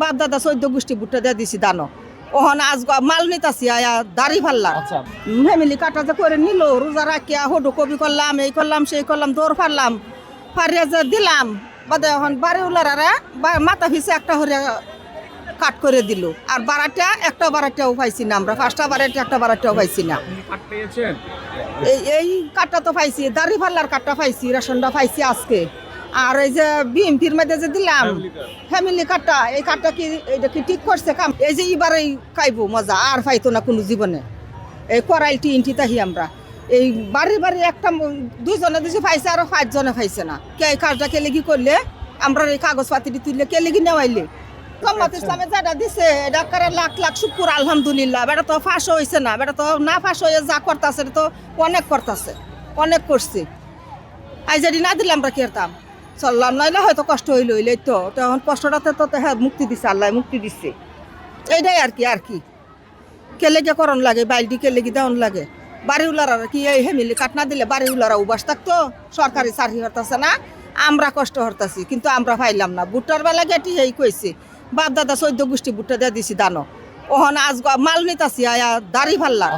বাপ দাদা 14 গোষ্ঠী ভুট্টা দিয়ে দিছি দানো ওহন আজ মাল নিতাছি আয়া দাড়ি ফাল্লা ফ্যামিলি কাটা যে করে নিল রোজা রাখিয়া হডু কবি করলাম এই করলাম সেই করলাম দৌড় ফারলাম ফারিয়া যে দিলাম বাদে এখন বাড়ি উলারা মাথা পিছে একটা হরিয়া কাট করে দিল আর একটা বারাটাও পাইছি না আমরা 5টা বারাটা একটা বারাটাও পাইছি না এই কাটটা তো পাইছি দাড়ি ফাল্লার কাটটা পাইছি রেশনটা পাইছি আজকে আর এই যে বিএমপির মধ্যে যে দিলাম ফ্যামিলি কাটটা এই কাটটা কি এটা কি ঠিক করছে কাম এই যে এবারে খাইবো মজা আর পাইতো না কোনো জীবনে এই করাইলটি ইনটি তাহি আমরা এই বাড়ি একটা 2 জনে দিছে পাইছে আর 5 জনে পাইছে না কে এই কাজটা কে লেগি করলে আমরা এই কাগজপাতি তুললে কে লেগি নেওয়াইলে জামাত ইসলামে যেটা দিছে এটা করে লাখ লাখ শুকুর আলহামদুলিল্লাহ বেটা তো ফাঁস হয়েছে না বেটা তো না ফাঁস হয়ে যা করতেছে তো অনেক করতেছে অনেক করছে আই যদি না দিলে আমরা কেরতাম চললাম নাইলে হয়তো কষ্ট হইল হইলে তো তখন কষ্টটাতে তো হ্যাঁ মুক্তি দিচ্ছে আল্লাহ মুক্তি দিচ্ছে এইটাই আর কি কেলেগে করণ লাগে বাইলটি কেলেগি দেওয়ান লাগে বাড়িওয়ালারা কি এই হেমিলি কাট না দিলে বাড়িওয়ালারা উবাস থাকতো সরকারি চাকরি হরতাছে না আমরা কষ্ট হরতাছি কিন্তু আমরা পাইলাম না ভুট্টার বেলা গেটি এই কইছে বাপ দাদা 14 গোষ্ঠী ভুট্টা দিয়ে দিছি দানো ওহন আজ মাল নিতাছি আয়া দাড়ি ফাল্লা